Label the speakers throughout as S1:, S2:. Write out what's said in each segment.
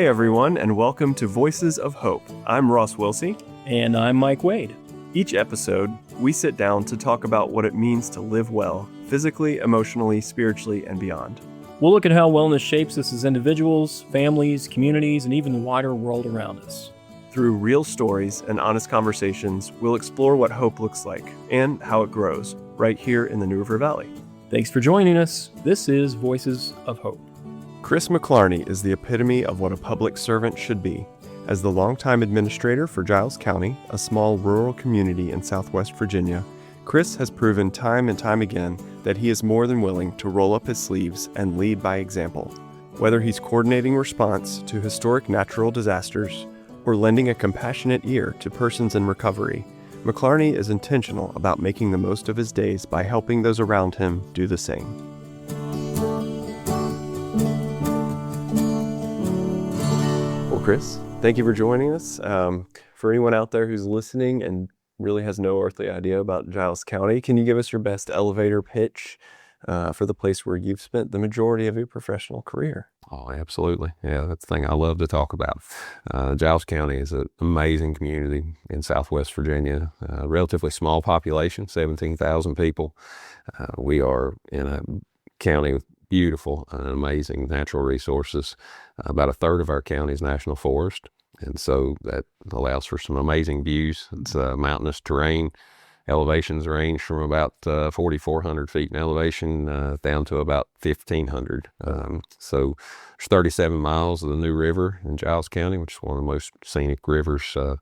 S1: Hey everyone, and welcome to Voices of Hope. I'm Ross Wilsey.
S2: And I'm Mike Wade.
S1: Each episode, we sit down to talk about what it means to live well, physically, emotionally, spiritually, and beyond.
S2: We'll look at how wellness shapes us as individuals, families, communities, and even the wider world around us.
S1: Through real stories and honest conversations, we'll explore what hope looks like and how it grows, right here in the New River Valley.
S2: Thanks for joining us. This is Voices of Hope.
S1: Chris McKlarney is the epitome of what a public servant should be. As the longtime administrator for Giles County, a small rural community in southwest Virginia, Chris has proven time and time again that he is more than willing to roll up his sleeves and lead by example. Whether he's coordinating response to historic natural disasters or lending a compassionate ear to persons in recovery, McKlarney is intentional about making the most of his days by helping those around him do the same. Chris, thank you for joining us. For anyone out there who's listening and really has no earthly idea about Giles County, can you give us your best elevator pitch for the place where you've spent the majority of your professional career?
S3: Oh, absolutely. Yeah, that's the thing I love to talk about. Giles County is an amazing community in southwest Virginia, a relatively small population, 17,000 people. We are in a county with beautiful and amazing natural resources. About a third of our county is national forest, and so that allows for some amazing views. It's mountainous terrain. Elevations range from about 4,400 feet in elevation down to about 1,500. So there's 37 miles of the New River in Giles County, which is one of the most scenic rivers, at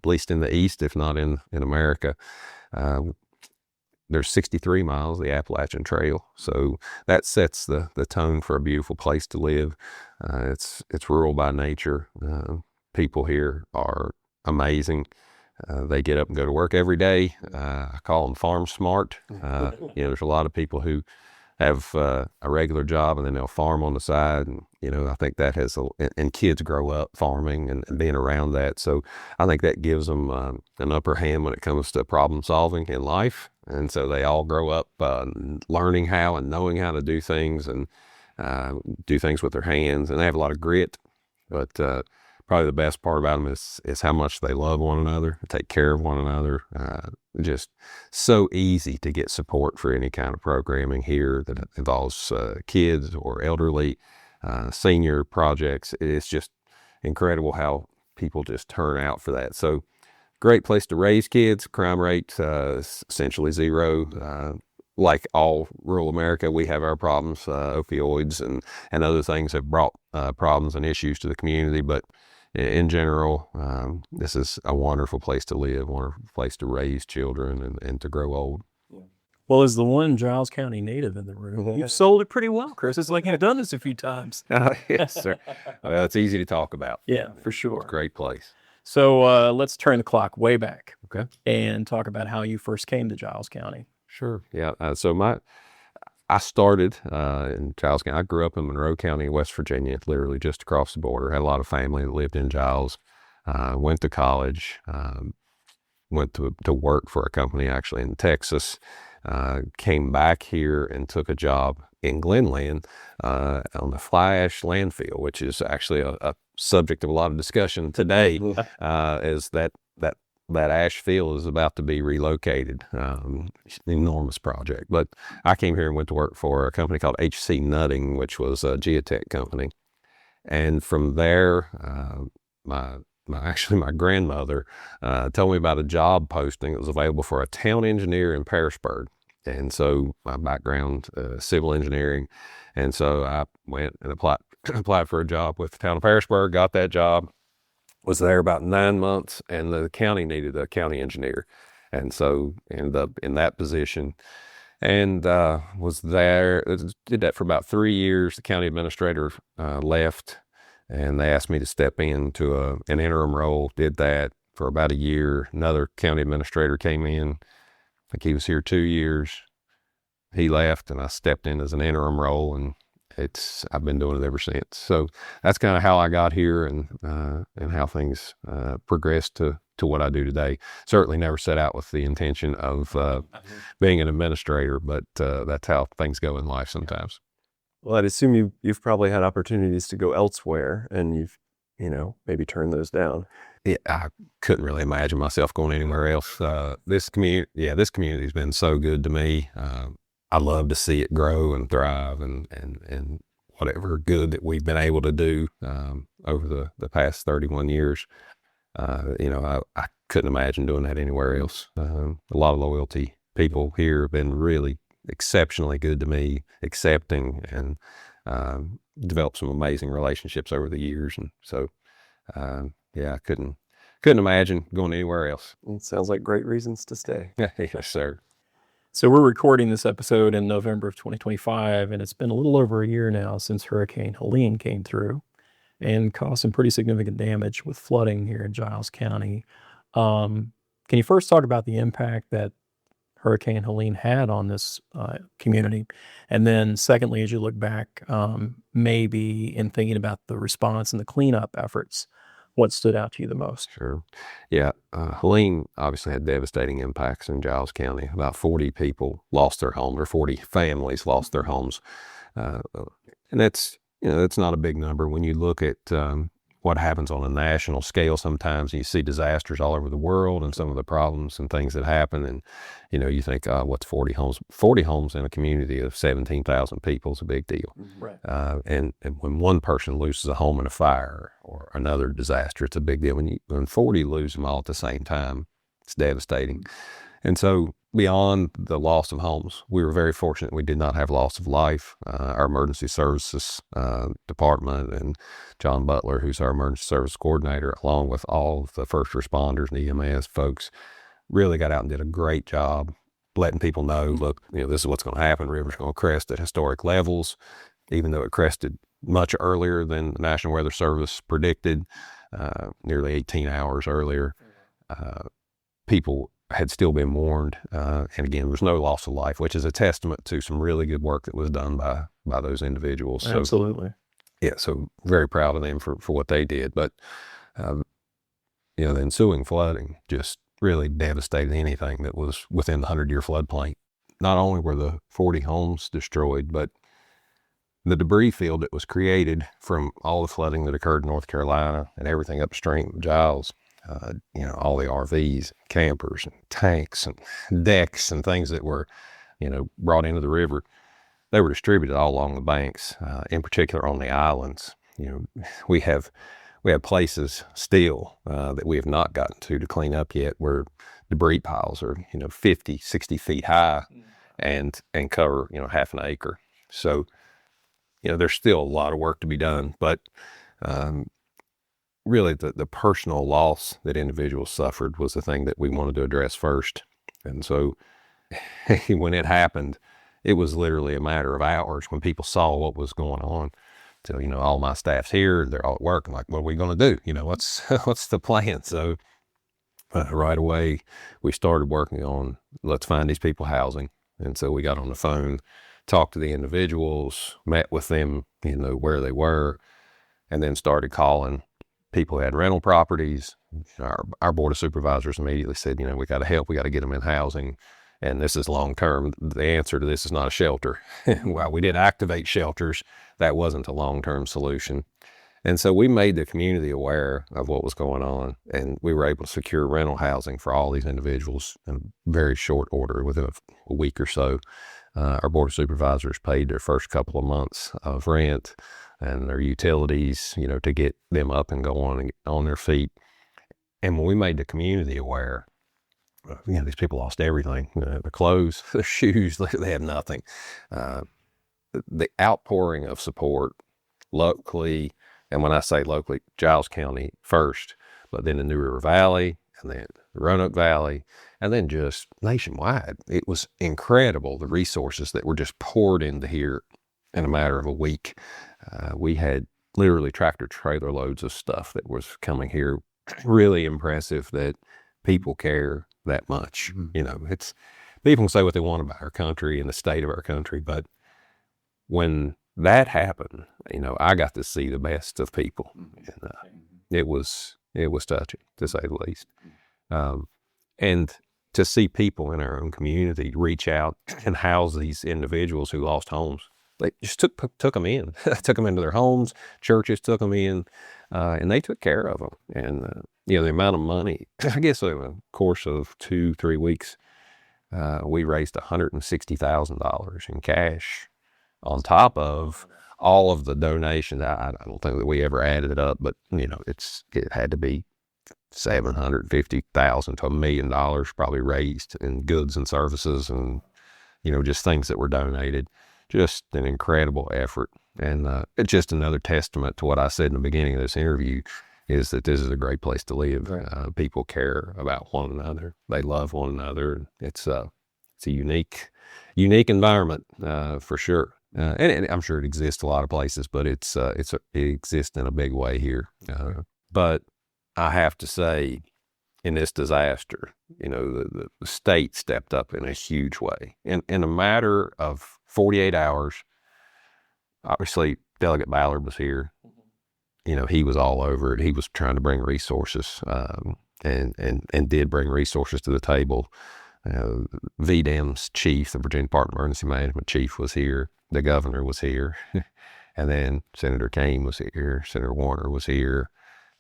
S3: least in the East, if not in America. There's 63 miles of the Appalachian Trail, so that sets the tone for a beautiful place to live. It's rural by nature. People here are amazing. They get up and go to work every day. I call them farm smart. There's a lot of people who have a regular job and then they'll farm on the side, and I think that and kids grow up farming and being around that, so I think that gives them an upper hand when it comes to problem solving in life. And so they all grow up learning how and knowing how to do things and do things with their hands, and they have a lot of grit. But probably the best part about them is how much they love one another, take care of one another. Just so easy to get support for any kind of programming here that involves kids or elderly, senior projects. It's just incredible how people just turn out for that. So great place to raise kids. Crime rate essentially zero. Like all rural America, we have our problems. Opioids and other things have brought problems and issues to the community, but in general, this is a wonderful place to live, wonderful place to raise children and to grow old.
S2: Well, as the one Giles County native in the room, you've sold it pretty well, Chris. It's like you've done this a few times.
S3: Yes, sir. Well, it's easy to talk about.
S2: Yeah, for sure.
S3: It's a great place.
S2: So let's turn the clock way back,
S3: okay,
S2: and talk about how you first came to Giles County.
S3: Sure. Yeah. I started in Giles County. I grew up in Monroe County, West Virginia, literally just across the border. Had a lot of family that lived in Giles. Went to college. Went to work for a company actually in Texas. Came back here and took a job in Glenland on the fly ash landfill, which is actually a subject of a lot of discussion today, is that ash field is about to be relocated. It's an enormous project. But I came here and went to work for a company called HC Nutting, which was a geotech company. And from there, my grandmother told me about a job posting that was available for a town engineer in Pearisburg. And so my background, civil engineering. And so I went and applied for a job with the town of Pearisburg, got that job. Was there about 9 months, and the county needed a county engineer. And so ended up in that position and was there, did that for about 3 years. The county administrator left, and they asked me to step into an interim role, did that for about a year. Another county administrator came in. I think he was here 2 years. He left, and I stepped in as an interim role, and I've been doing it ever since. So that's kind of how I got here and how things progressed to what I do today. Certainly never set out with the intention of being an administrator, but that's how things go in life sometimes.
S1: Well, I'd assume you've probably had opportunities to go elsewhere, and you've maybe turn those down.
S3: Yeah, I couldn't really imagine myself going anywhere else. This community's been so good to me. I love to see it grow and thrive, and whatever good that we've been able to do over the past 31 years. I couldn't imagine doing that anywhere else. A lot of loyalty. People here have been really exceptionally good to me, accepting, and developed some amazing relationships over the years. And so, I couldn't imagine going anywhere else.
S1: It sounds like great reasons to stay.
S3: Yes, sir.
S2: So we're recording this episode in November of 2025, and it's been a little over a year now since Hurricane Helene came through and caused some pretty significant damage with flooding here in Giles County. Can you first talk about the impact that Hurricane Helene had on this community? And then secondly, as you look back, maybe in thinking about the response and the cleanup efforts, what stood out to you the most?
S3: Sure. Yeah. Helene obviously had devastating impacts in Giles County. About 40 people lost their homes, or 40 families lost their homes. And that's not a big number when you look at what happens on a national scale. Sometimes you see disasters all over the world and some of the problems and things that happen. And, you think, what's 40 homes? 40 homes in a community of 17,000 people is a big deal.
S2: Right.
S3: And when one person loses a home in a fire or another disaster, it's a big deal. When 40 lose them all at the same time, it's devastating. And so beyond the loss of homes, we were very fortunate we did not have loss of life. Our emergency services department and John Butler, who's our emergency service coordinator, along with all of the first responders and EMS folks, really got out and did a great job letting people know, look, this is what's going to happen. River's going to crest at historic levels, even though it crested much earlier than the National Weather Service predicted, nearly 18 hours earlier. People had still been warned. And again, there was no loss of life, which is a testament to some really good work that was done by those individuals. So,
S2: Absolutely.
S3: yeah, so very proud of them for what they did. But, the ensuing flooding just really devastated anything that was within the 100-year floodplain. Not only were the 40 homes destroyed, but the debris field that was created from all the flooding that occurred in North Carolina and everything upstream of Giles, all the RVs, campers, and tanks, and decks, and things that were, brought into the river, they were distributed all along the banks, in particular on the islands. We have places still that we have not gotten to clean up yet, where debris piles are, 50, 60 feet high and cover, half an acre. So, there's still a lot of work to be done, but really the personal loss that individuals suffered was the thing that we wanted to address first. And so when it happened, it was literally a matter of hours when people saw what was going on. So, all my staff's here, they're all at work. I'm like, what are we going to do? What's the plan? So right away, we started working on, let's find these people housing. And so we got on the phone, talked to the individuals, met with them, where they were, and then started calling people who had rental properties. Our board of supervisors immediately said, we got to help. We got to get them in housing. And this is long term. The answer to this is not a shelter. While we did activate shelters, that wasn't a long-term solution. And so we made the community aware of what was going on, and we were able to secure rental housing for all these individuals in very short order. Within a week or so, our board of supervisors paid their first couple of months of rent and their utilities, to get them up and going and on their feet. And when we made the community aware, these people lost everything, their clothes, their shoes, they have nothing. The outpouring of support locally, and when I say locally, Giles County first, but then the New River Valley, and then the Roanoke Valley, and then just nationwide. It was incredible, the resources that were just poured into here in a matter of a week. We had literally tractor trailer loads of stuff that was coming here. Really impressive that people care that much. It's, people can say what they want about our country and the state of our country, but when that happened, I got to see the best of people. And it was touching, to say the least. And to see people in our own community reach out and house these individuals who lost homes. they just took them in, took them into their homes. Churches took them in, and they took care of them. And the amount of money, I guess, over the course of 2-3 weeks, we raised $160,000 in cash, on top of all of the donations. I don't think that we ever added it up, but it had to be $750,000 to $1 million probably raised in goods and services, and just things that were donated. Just an incredible effort, and it's just another testament to what I said in the beginning of this interview, is that this is a great place to live.
S2: Right.
S3: People care about one another. They love one another. It's a unique environment, for sure. And I'm sure it exists a lot of places, but it exists in a big way here. But I have to say, in this disaster, the state stepped up in a huge way. In a matter of 48 hours, obviously Delegate Ballard was here. He was all over it. He was trying to bring resources, and did bring resources to the table. VDEM's chief, the Virginia Department of Emergency Management chief, was here. The governor was here. And then Senator Kane was here. Senator Warner was here.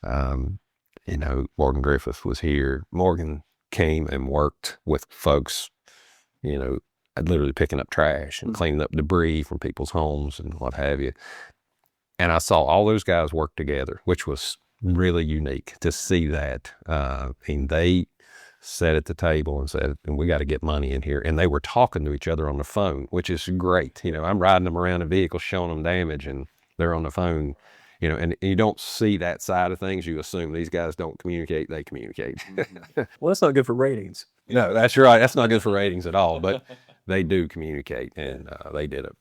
S3: Morgan Griffith was here. Morgan came and worked with folks, literally picking up trash and cleaning up debris from people's homes and what have you. And I saw all those guys work together, which was really unique to see that. They sat at the table and said, and we got to get money in here. And they were talking to each other on the phone, which is great. I'm riding them around in vehicles, showing them damage, and they're on the phone. And you don't see that side of things. You assume these guys don't communicate. They communicate.
S2: Well, that's not good for ratings.
S3: No, that's right. That's not good for ratings at all. But they do communicate, and they did it.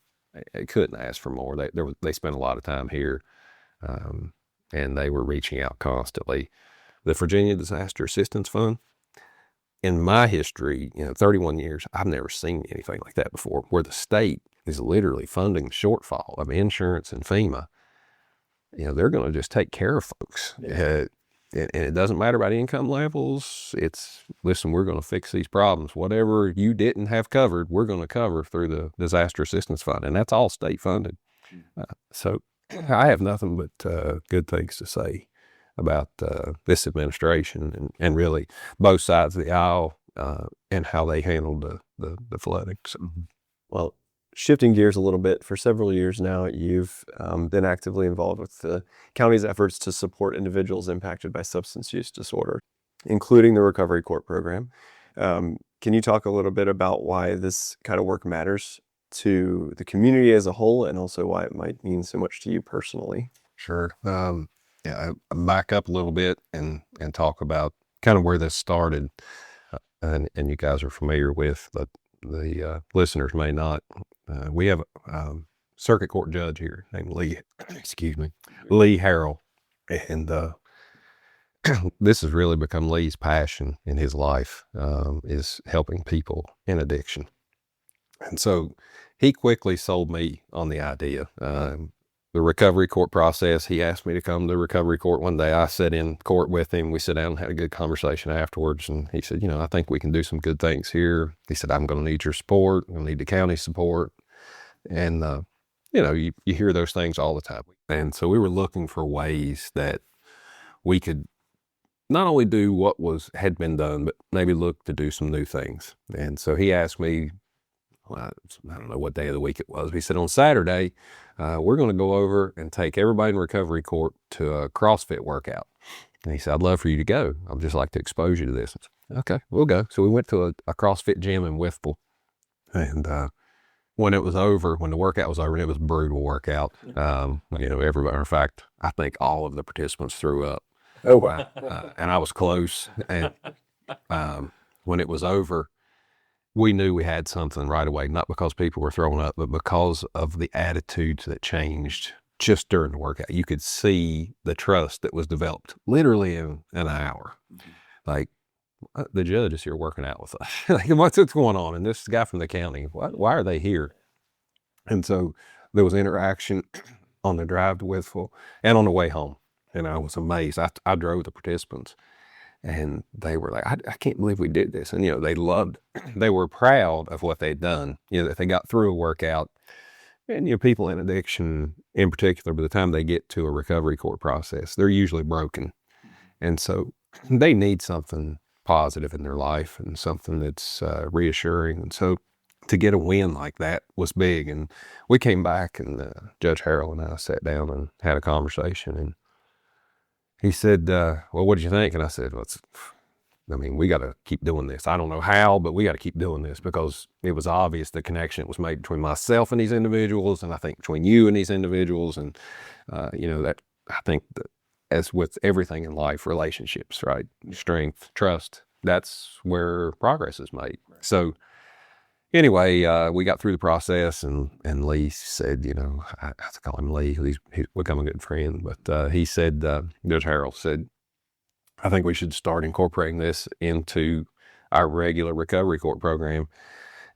S3: They couldn't ask for more. They spent a lot of time here, and they were reaching out constantly. The Virginia Disaster Assistance Fund, in my history, 31 years, I've never seen anything like that before, where the state is literally funding the shortfall of insurance and FEMA. They're going to just take care of folks.
S2: Yeah.
S3: And it doesn't matter about income levels. Listen, we're going to fix these problems. Whatever you didn't have covered, we're going to cover through the Disaster Assistance Fund. And that's all state funded. So I have nothing but good things to say about this administration and really both sides of the aisle, and how they handled the flooding. So.
S1: Well, shifting gears a little bit, for several years now, you've been actively involved with the county's efforts to support individuals impacted by substance use disorder, including the Recovery Court program. Can you talk a little bit about why this kind of work matters to the community as a whole, and also why it might mean so much to you personally?
S3: Sure. I'll back up a little bit and talk about kind of where this started, and you guys are familiar with, but the listeners may not. We have a circuit court judge here named Lee Harrell, and this has really become Lee's passion in his life, is helping people in addiction. And so he quickly sold me on the idea. The recovery court process, he asked me to come to recovery court one day. I sat in court with him. We sat down and had a good conversation afterwards. And he said, I think we can do some good things here. He said, I'm going to need your support. I'm going to need the county support. And, you hear those things all the time. And so we were looking for ways that we could not only do what had been done, but maybe look to do some new things. And so he asked me, I don't know what day of the week it was. He said, on Saturday, we're going to go over and take everybody in recovery court to a CrossFit workout. And he said, I'd love for you to go. I'd just like to expose you to this. I said, okay, we'll go. So we went to a CrossFit gym in Withville. And when it was over, when the workout was over, and it was a brutal workout, everybody, in fact, I think all of the participants threw up.
S2: Oh, wow.
S3: And I was close. And when it was over, we knew we had something right away, not because people were throwing up, but because of the attitudes that changed just during the workout. You could see the trust that was developed literally in an hour. Like, the judge is here working out with us. Like, what's going on? And this guy from the county, why are they here? And so there was interaction on the drive to Withville and on the way home. And I was amazed. I drove the participants. And they were like, I can't believe we did this. And, they were proud of what they'd done, that they got through a workout And, people in addiction in particular, by the time they get to a recovery court process, they're usually broken. And so they need something positive in their life and something that's reassuring. And so to get a win like that was big. And we came back, and Judge Harrell and I sat down and had a conversation. And he said, well, what did you think? And I said, well, we got to keep doing this. I don't know how, but we got to keep doing this, because it was obvious the connection was made between myself and these individuals, and I think between you and these individuals. And, that I think that, as with everything in life, relationships, right? Strength, trust, that's where progress is made. So anyway, we got through the process, and Lee said, I have to call him Lee, he's become a good friend, but he said, Judge Harrell said, I think we should start incorporating this into our regular recovery court program.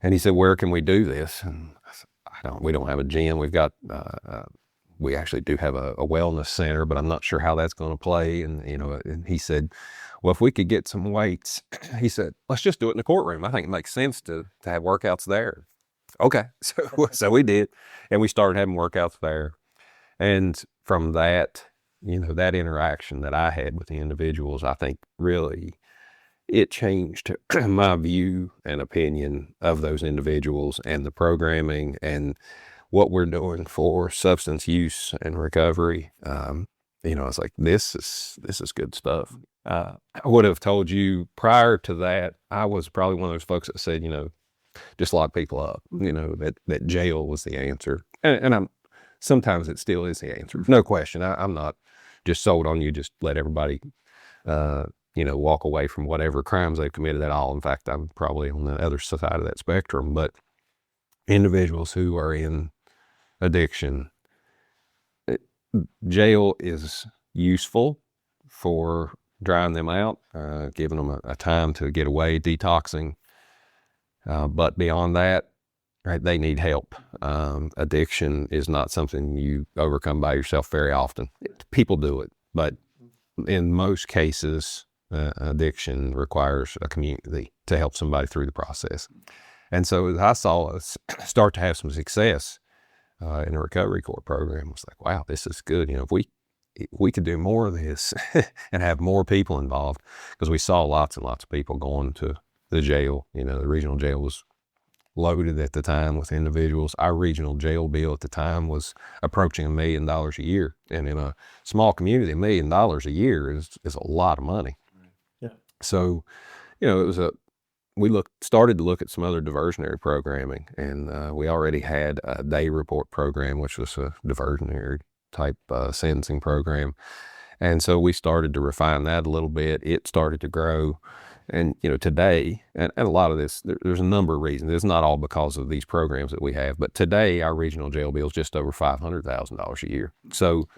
S3: And he said, where can we do this? And I said, we don't have a gym. We've got, we actually do have a wellness center, but I'm not sure how that's going to play. And, and he said, well, if we could get some weights, he said, let's just do it in the courtroom. I think it makes sense to have workouts there. Okay. So we did. And we started having workouts there. And from that, that interaction that I had with the individuals, I think really it changed my view and opinion of those individuals and the programming and what we're doing for substance use and recovery. I was like, this is good stuff. I would have told you prior to that, I was probably one of those folks that said, just lock people up, that jail was the answer. And sometimes it still is the answer. No question. I'm not just sold on you, just let everybody, walk away from whatever crimes they've committed at all. In fact, I'm probably on the other side of that spectrum. But individuals who are in addiction, jail is useful for drying them out, giving them a time to get away, detoxing. But beyond that, right, they need help. Addiction is not something you overcome by yourself very often. People do it, but in most cases, addiction requires a community to help somebody through the process. And so as I saw us start to have some success in the recovery court program, I was like, wow, this is good. If we could do more of this and have more people involved, because we saw lots and lots of people going to the jail. The regional jail was loaded at the time with individuals. Our regional jail bill at the time was approaching $1 million a year. And in a small community, $1 million a year is a lot of money.
S2: Yeah.
S3: So, it was we started to look at some other diversionary programming, and we already had a day report program, which was a diversionary type sentencing program. And so we started to refine that a little bit. It started to grow. And, today, and a lot of this, there's a number of reasons. It's not all because of these programs that we have, but today our regional jail bill is just over $500,000 a year. So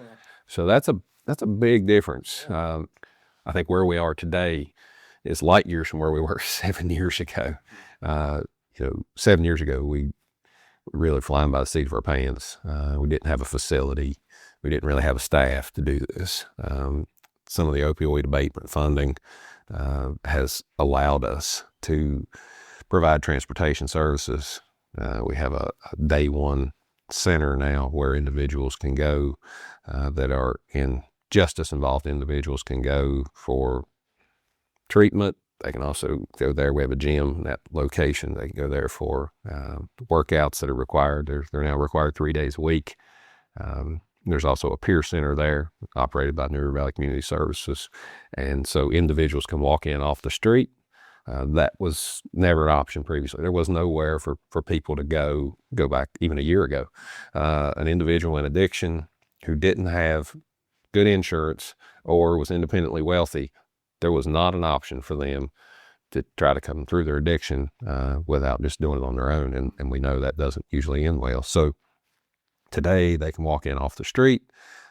S3: that's a big difference. I think where we are today is light years from where we were 7 years ago. 7 years ago, we were really flying by the seat of our pants. We didn't have a facility. We didn't really have a staff to do this. Some of the opioid abatement funding has allowed us to provide transportation services. We have a day one center now where individuals can go that are in justice involved individuals can go for treatment. They can also go there. We have a gym in that location. They can go there for workouts that are required. They're now required 3 days a week. There's also a peer center there operated by New River Valley Community Services. And so individuals can walk in off the street. That was never an option previously. There was nowhere for people to go back even a year ago. An individual in addiction who didn't have good insurance or was independently wealthy, there was not an option for them to try to come through their addiction without just doing it on their own. And we know that doesn't usually end well. So today they can walk in off the street,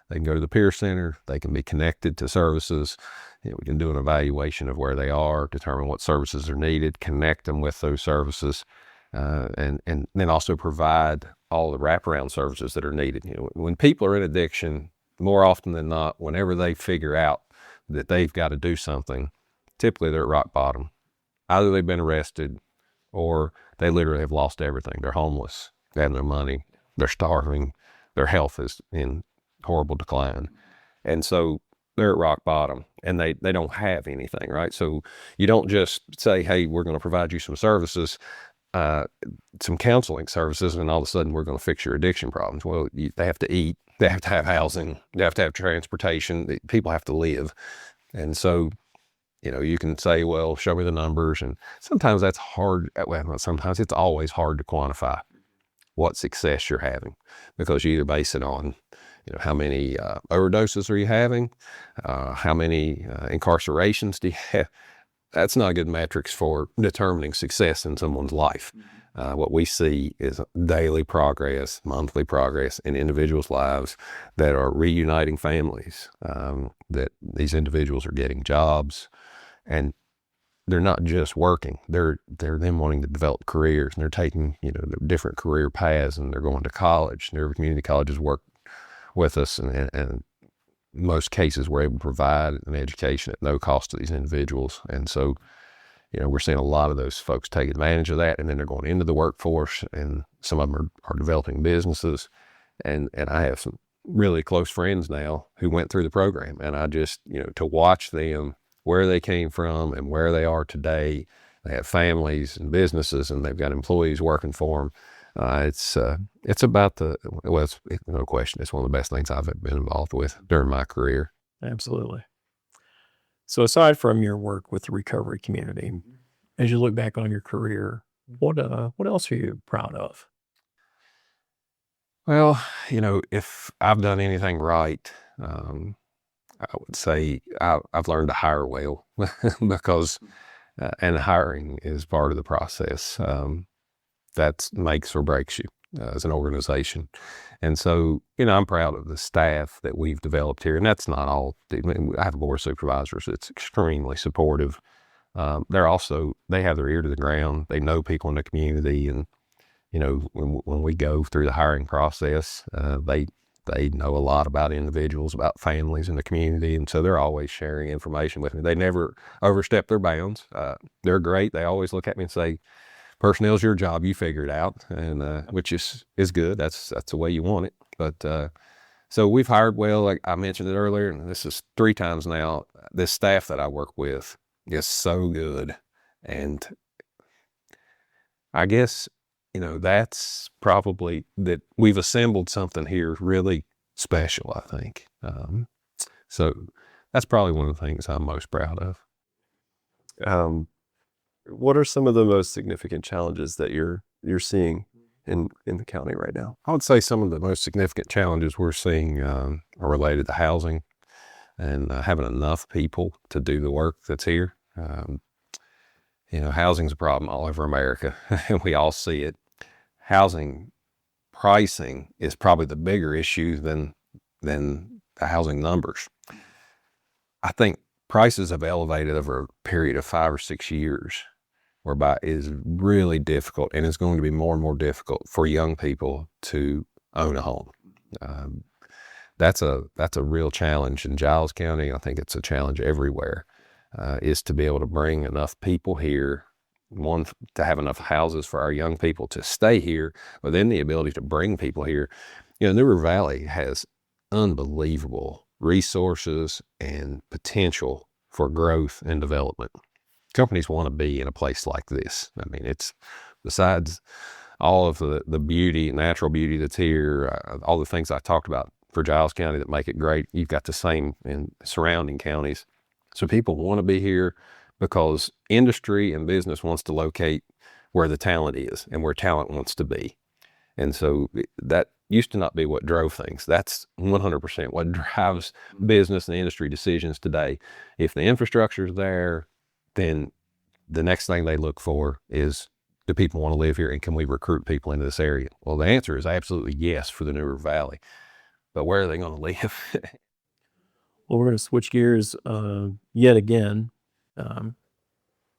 S3: they can go to the peer center, they can be connected to services. We can do an evaluation of where they are, determine what services are needed, connect them with those services, and then also provide all the wraparound services that are needed. When people are in addiction, more often than not, whenever they figure out that they've got to do something, typically they're at rock bottom. Either they've been arrested or they literally have lost everything. They're homeless, they have no money. they're starving, their health is in horrible decline. And so they're at rock bottom and they don't have anything, right? So you don't just say, hey, we're going to provide you some services, some counseling services, and all of a sudden we're going to fix your addiction problems. Well, they have to eat, they have to have housing, they have to have transportation, people have to live. And so, you can say, well, show me the numbers. And sometimes that's hard. Well, sometimes it's always hard to quantify what success you're having, because you either base it on, how many overdoses are you having? How many incarcerations do you have? That's not good metrics for determining success in someone's life. What we see is daily progress, monthly progress in individuals' lives that are reuniting families, that these individuals are getting jobs, and they're not just working. They're then wanting to develop careers, and they're taking, different career paths, and they're going to college. Their community colleges work with us, and in most cases we're able to provide an education at no cost to these individuals. And so, we're seeing a lot of those folks take advantage of that, and then they're going into the workforce, and some of them are developing businesses. And I have some really close friends now who went through the program, and I just, to watch them, where they came from and where they are today. They have families and businesses, and they've got employees working for them. It's about it's no question, it's one of the best things I've been involved with during my career.
S2: Absolutely. So aside from your work with the recovery community, as you look back on your career, what else are you proud of?
S3: Well, if I've done anything right, I would say I've learned to hire well because, and hiring is part of the process. That makes or breaks you as an organization. And so, I'm proud of the staff that we've developed here. And that's not all. I have a board of supervisors that's extremely supportive. They have their ear to the ground. They know people in the community. And, when we go through the hiring process, they know a lot about individuals, about families in the community. And so they're always sharing information with me. They never overstep their bounds. They're great. They always look at me and say, personnel's your job, you figure it out, and which is good. That's the way you want it. But so we've hired well, like I mentioned it earlier, and this is 3 times now. This staff that I work with is so good, and I guess that's probably that we've assembled something here really special, I think. So that's probably one of the things I'm most proud of.
S1: What are some of the most significant challenges that you're seeing in the county right now?
S3: I would say some of the most significant challenges we're seeing are related to housing and having enough people to do the work that's here. Housing's a problem all over America, and we all see it. Housing pricing is probably the bigger issue than the housing numbers. I think prices have elevated over a period of 5 or 6 years, whereby it is really difficult, and it's going to be more and more difficult for young people to own a home. That's a real challenge in Giles County. I think it's a challenge everywhere, is to be able to bring enough people here, one, to have enough houses for our young people to stay here, but then the ability to bring people here. New River Valley has unbelievable resources and potential for growth and development. Companies want to be in a place like this. I mean, it's besides all of the beauty, natural beauty that's here, all the things I talked about for Giles County that make it great. You've got the same in surrounding counties. So people want to be here because industry and business wants to locate where the talent is and where talent wants to be. And so that used to not be what drove things. That's 100% what drives business and industry decisions today. If the infrastructure is there, then the next thing they look for is, do people want to live here, and can we recruit people into this area? Well, the answer is absolutely yes for the New River Valley. But where are they going to live?
S2: Well, we're going to switch gears yet again.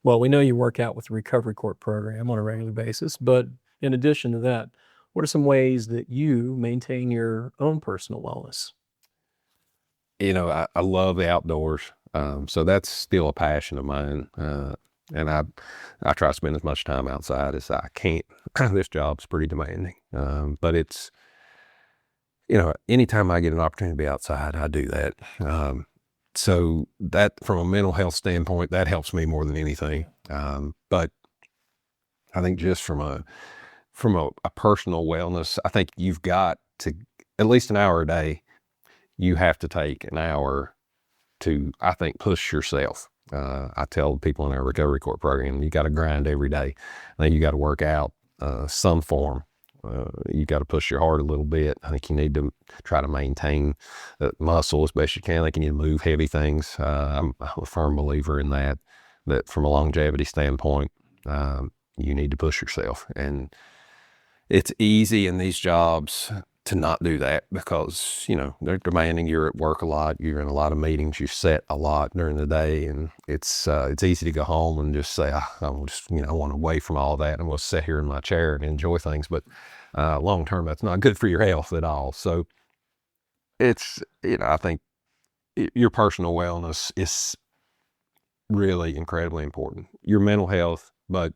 S2: Well, we know you work out with the Recovery Court program on a regular basis, but in addition to that, what are some ways that you maintain your own personal wellness?
S3: I love the outdoors. So that's still a passion of mine. And I try to spend as much time outside as I can. This job's pretty demanding. But anytime I get an opportunity to be outside, I do that. So that, from a mental health standpoint, that helps me more than anything. But I think just from a personal wellness, I think you've got to, at least an hour a day, you have to take an hour to, I think, push yourself. I tell people in our recovery court program, you got to grind every day. I think you got to work out some form. You got to push your heart a little bit. I think you need to try to maintain muscle as best you can. I think you need to move heavy things. I'm a firm believer in that from a longevity standpoint, you need to push yourself. And it's easy in these jobs to not do that because, they're demanding. You're at work a lot. You're in a lot of meetings. You set a lot during the day, and it's easy to go home and just say, I want away from all that. I'm going to sit here in my chair and enjoy things. But long term, that's not good for your health at all. So it's, I think your personal wellness is really incredibly important. Your mental health, but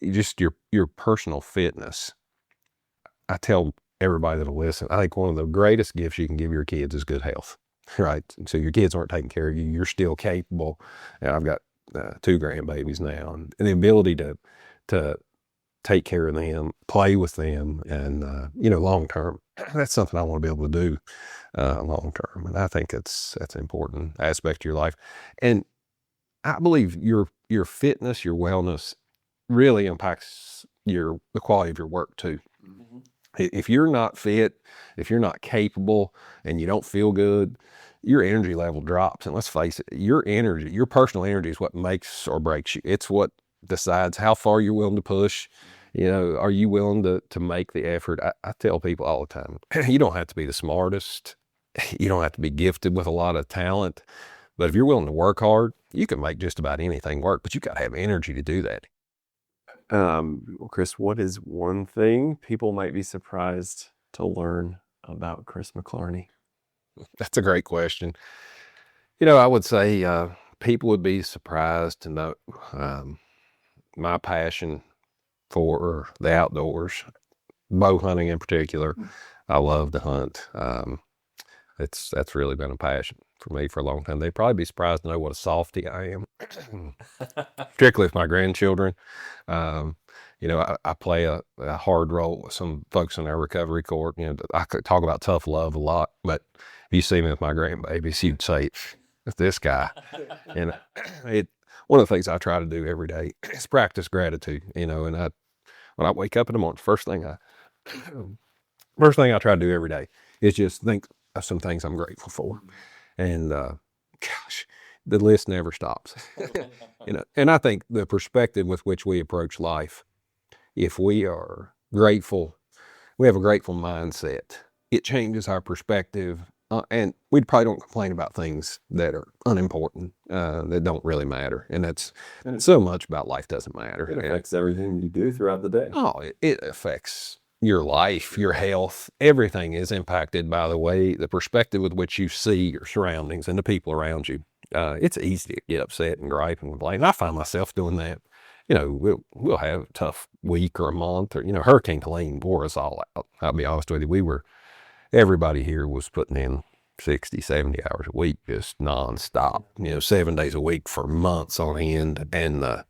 S3: just your personal fitness. I tell everybody that'll listen, I think one of the greatest gifts you can give your kids is good health, right? So your kids aren't taking care of you. You're still capable. And I've got 2 grandbabies now, and the ability to take care of them, play with them, and, long term, that's something I want to be able to do long term. And I think that's an important aspect of your life. And I believe your fitness, your wellness really impacts the quality of your work too. Mm-hmm. If you're not fit, if you're not capable, and you don't feel good, your energy level drops. And let's face it, your personal energy is what makes or breaks you. It's what decides how far you're willing to push. Are you willing to make the effort? I tell people all the time, you don't have to be the smartest. You don't have to be gifted with a lot of talent. But if you're willing to work hard, you can make just about anything work, but you got to have energy to do that.
S1: Well, Chris, what is one thing people might be surprised to learn about Chris McKlarney?
S3: That's a great question. I would say people would be surprised to know my passion for the outdoors, bow hunting in particular. I love to hunt. That's really been a passion for me for a long time. They'd probably be surprised to know what a softy I am, particularly with my grandchildren. I play a hard role with some folks in our recovery court. I could talk about tough love a lot, but if you see me with my grandbabies, you'd say, it's this guy. And one of the things I try to do every day is practice gratitude, and when I wake up in the morning, first thing I try to do every day is just think of some things I'm grateful for. And gosh, the list never stops. And I think the perspective with which we approach life, if we are grateful, we have a grateful mindset, it changes our perspective. And we probably don't complain about things that are unimportant, that don't really matter. And it's so much about life doesn't matter.
S1: It affects everything you do throughout the day.
S3: Oh, it affects your life, your health. Everything is impacted by the perspective with which you see your surroundings and the people around you. It's easy to get upset and gripe and complain. I find myself doing that. We'll have a tough week or a month, or, Hurricane Helene wore us all out. I'll be honest with you. Everybody here was putting in 60, 70 hours a week, just nonstop, 7 days a week for months on end, and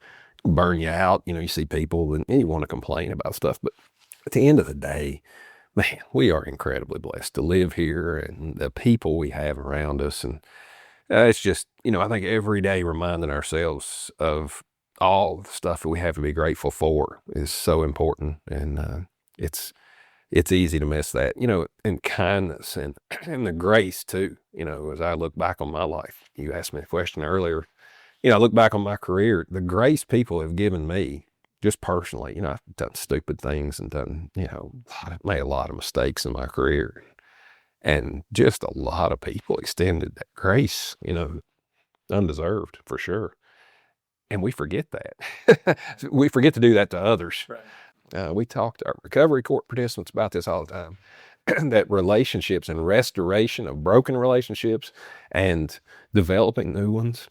S3: burn you out. You see people and you want to complain about stuff, but at the end of the day, man, we are incredibly blessed to live here and the people we have around us. And it's just, I think every day reminding ourselves of all the stuff that we have to be grateful for is so important. And it's easy to miss that, and kindness and the grace too. As I look back on my life, you asked me a question earlier, I look back on my career, the grace people have given me just personally. I've done stupid things and done, made a lot of mistakes in my career, and just a lot of people extended that grace, undeserved for sure. And we forget that. We forget to do that to others. Right. We talk to our recovery court participants about this all the time, that relationships and restoration of broken relationships and developing new ones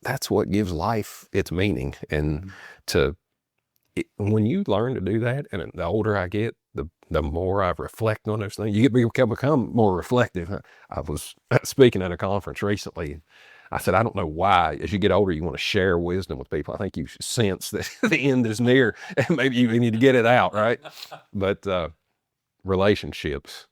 S3: that's what gives life its meaning. And when you learn to do that, and the older I get, the the more I reflect on those things, you become more reflective. I was speaking at a conference recently. I said, I don't know why, as you get older, you want to share wisdom with people. I think you sense that the end is near and maybe you need to get it out, right? But relationships,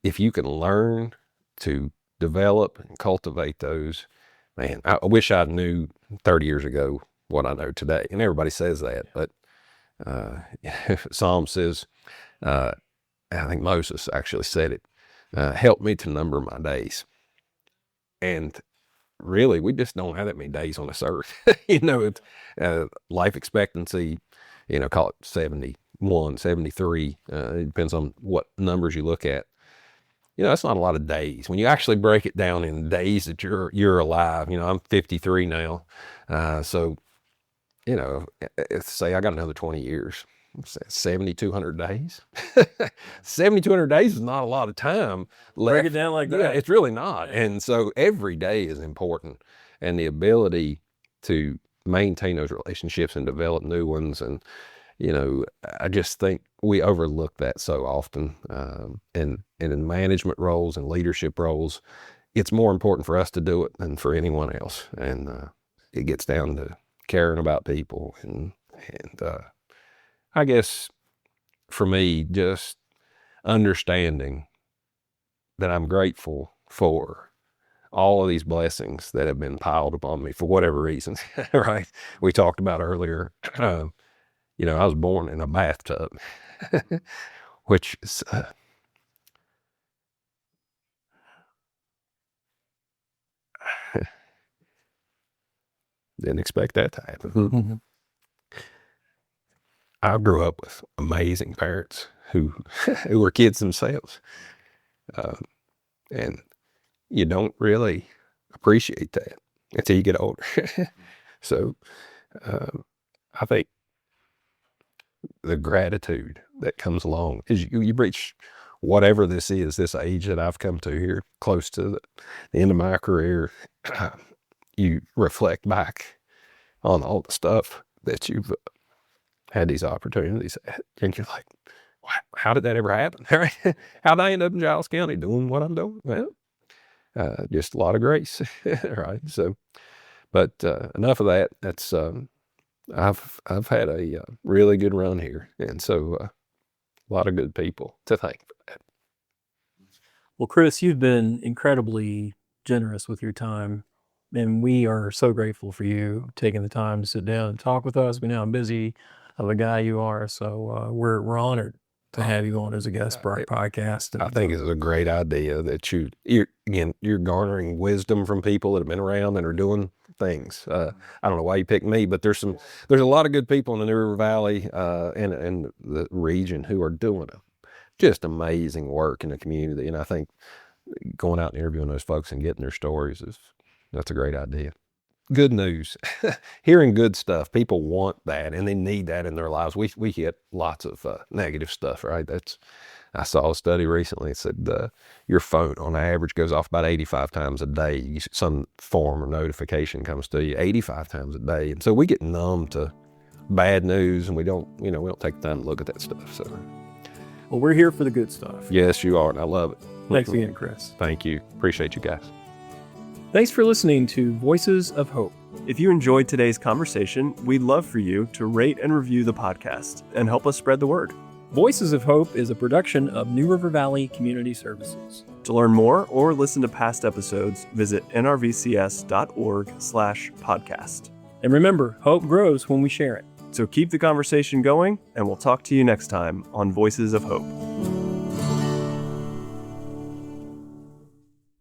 S3: if you can learn to develop and cultivate those, man, I wish I knew 30 years ago what I know today. And everybody says that, but Psalm says, I think Moses actually said it, help me to number my days. And really, we just don't have that many days on this earth. It's, life expectancy, call it 71, 73. It depends on what numbers you look at. That's not a lot of days. When you actually break it down in days that you're alive, I'm 53 now. So, say I got another 20 years, 7,200 days. 7,200 days is not a lot of time left.
S2: Break it down like that.
S3: Yeah, it's really not. And so every day is important, and the ability to maintain those relationships and develop new ones. And, I just think we overlook that so often. And in management roles and leadership roles, it's more important for us to do it than for anyone else. And it gets down to caring about people. And I guess for me, just understanding that I'm grateful for all of these blessings that have been piled upon me for whatever reason, right? We talked about earlier, I was born in a bathtub, which is, didn't expect that to happen.
S2: Mm-hmm.
S3: I grew up with amazing parents who were kids themselves. And you don't really appreciate that until you get older. So I think the gratitude that comes along is you reach whatever this is, this age that I've come to here, close to the end of my career, you reflect back on all the stuff that you've had these opportunities at, and you're like, wow, how did that ever happen? How did I end up in Giles County doing what I'm doing? Well, just a lot of grace, right? So, but enough of that. That's I've had a really good run here, and so a lot of good people to thank for that.
S2: Well, Chris, you've been incredibly generous with your time, and we are so grateful for you taking the time to sit down and talk with us. We know how busy of a guy you are, so we're honored to have you on as a guest for our podcast. And
S3: I think it's a great idea that you're garnering wisdom from people that have been around and are doing things. I don't know why you picked me, but there's a lot of good people in the New River Valley and the region who are doing just amazing work in the community. And I think going out and interviewing those folks and getting their stories that's a great idea. Good news, hearing good stuff. People want that and they need that in their lives. We get lots of negative stuff, right? I saw a study recently that said your phone on average goes off about 85 times a day. Some form or notification comes to you 85 times a day. And so we get numb to bad news and we don't take the time to look at that stuff. So,
S2: well, we're here for the good stuff.
S3: Yes, you are. And I love it.
S2: Thanks again, Chris.
S3: Thank you. Appreciate you guys.
S2: Thanks for listening to Voices of Hope.
S1: If you enjoyed today's conversation, we'd love for you to rate and review the podcast and help us spread the word.
S2: Voices of Hope is a production of New River Valley Community Services.
S1: To learn more or listen to past episodes, visit nrvcs.org/podcast.
S2: And remember, hope grows when we share it.
S1: So keep the conversation going, and we'll talk to you next time on Voices of Hope.